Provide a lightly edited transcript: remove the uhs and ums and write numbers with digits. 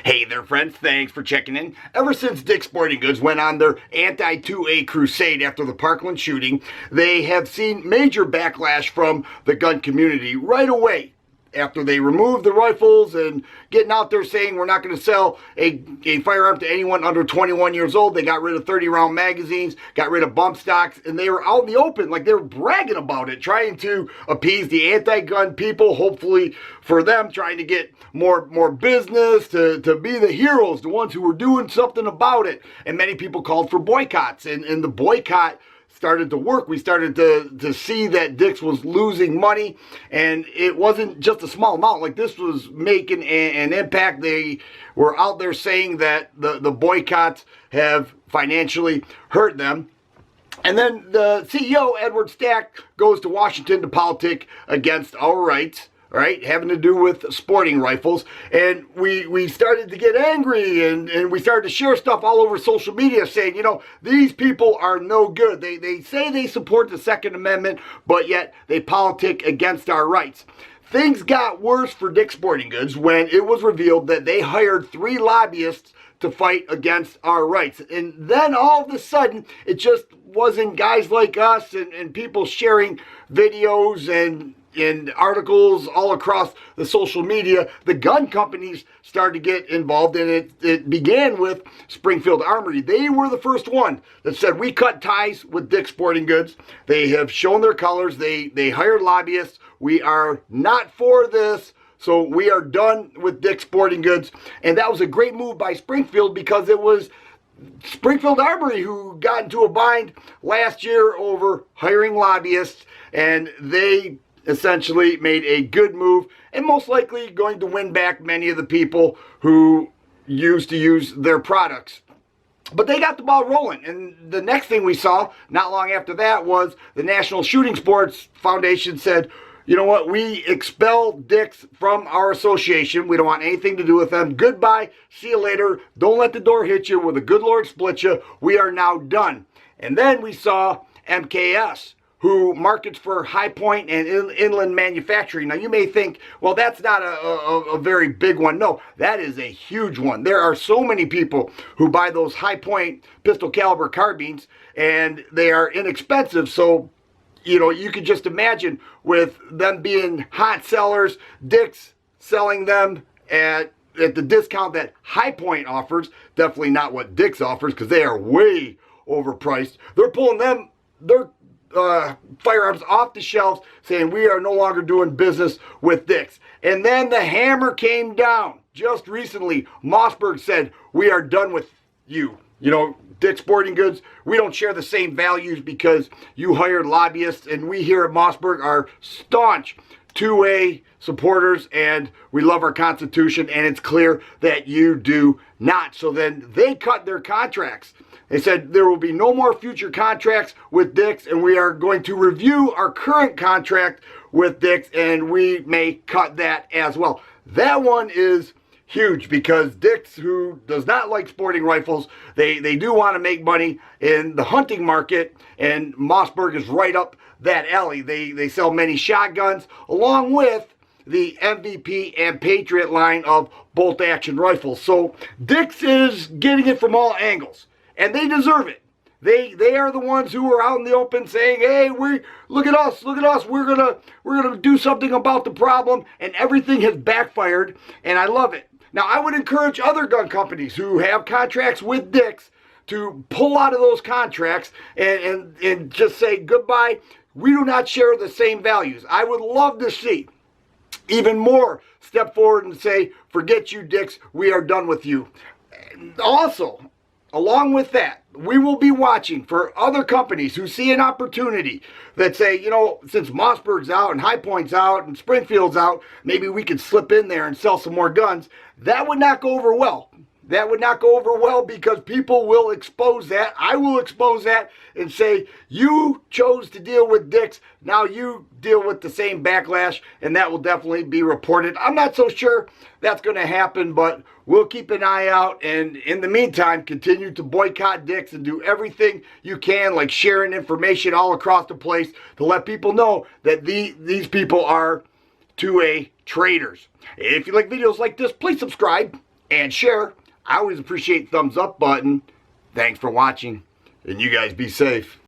Hey there, friends. Thanks for checking in. Ever since Dick's Sporting Goods went on their anti-2A crusade after the Parkland shooting, they have seen major backlash from the gun community right away. After they removed the rifles and getting out there saying we're not going to sell a firearm to anyone under 21 years old, they got rid of 30-round magazines, got rid of bump stocks, and they were out in the open, like they were bragging about it, trying to appease the anti-gun people, hopefully for them, trying to get more business, to be the heroes, the ones who were doing something about it. And many people called for boycotts, and the boycott started to work. We started to see that Dick's was losing money, and it wasn't just a small amount. Like, this was making an impact. They were out there saying that the boycotts have financially hurt them. And then the CEO, Edward Stack, goes to Washington to politic against our rights, right, having to do with sporting rifles. And we started to get angry, and we started to share stuff all over social media saying, you know, these people are no good. They say they support the Second Amendment, but yet they politic against our rights. Things got worse for Dick's Sporting Goods when it was revealed that they hired 3 lobbyists to fight against our rights. And then all of a sudden, it just wasn't guys like us and people sharing videos and articles all across the social media. The gun companies started to get involved, and it began with Springfield Armory. They were the first one that said, we cut ties with Dick's Sporting Goods. They have shown their colors. They hired lobbyists. We are not for this. So we are done with Dick's Sporting Goods. And that was a great move by Springfield, because it was Springfield Armory who got into a bind last year over hiring lobbyists, and they essentially made a good move, and most likely going to win back many of the people who used to use their products. But they got the ball rolling, and the next thing we saw not long after that was the National Shooting Sports Foundation said, you know what, we expel Dick's from our association. We don't want anything to do with them. Goodbye, see you later. Don't let the door hit you where the good Lord split you. We are now done. And then we saw MKS, who markets for High Point and Inland Manufacturing. Now, you may think, well, that's not a very big one. No, that is a huge one. There are so many people who buy those High Point pistol caliber carbines, and they are inexpensive. So, you know, you could just imagine with them being hot sellers, Dick's selling them at the discount that High Point offers. Definitely not what Dick's offers, because they are way overpriced. They're pulling their firearms off the shelves, saying we are no longer doing business with Dick's. And then the hammer came down just recently. Mossberg said, we are done with you. You know, Dick's Sporting Goods, we don't share the same values because you hired lobbyists, and we here at Mossberg are staunch 2A supporters, and we love our Constitution, and it's clear that you do not. So then they cut their contracts. They said there will be no more future contracts with Dick's, and we are going to review our current contract with Dick's, and we may cut that as well. That one is huge, because Dick's, who does not like sporting rifles, they do want to make money in the hunting market, and Mossberg is right up that alley. They sell many shotguns along with the MVP and Patriot line of bolt-action rifles. So Dick's is getting it from all angles, and they deserve it. They are the ones who are out in the open saying, hey, look at us, we're gonna do something about the problem, and everything has backfired, and I love it. Now, I would encourage other gun companies who have contracts with Dick's to pull out of those contracts and just say goodbye. We do not share the same values. I would love to see even more step forward and say, forget you, Dick's, we are done with you. Also, along with that, we will be watching for other companies who see an opportunity that say, you know, since Mossberg's out and High Point's out and Springfield's out, maybe we could slip in there and sell some more guns. That would not go over well. That would not go over well, because people will expose that. I will expose that and say, you chose to deal with Dick's, now you deal with the same backlash, and that will definitely be reported. I'm not so sure that's going to happen, but we'll keep an eye out, and in the meantime, continue to boycott Dick's and do everything you can, like sharing information all across the place to let people know that these people are 2A traitors. If you like videos like this, please subscribe. and share. I always appreciate the thumbs up button. Thanks for watching, and you guys be safe.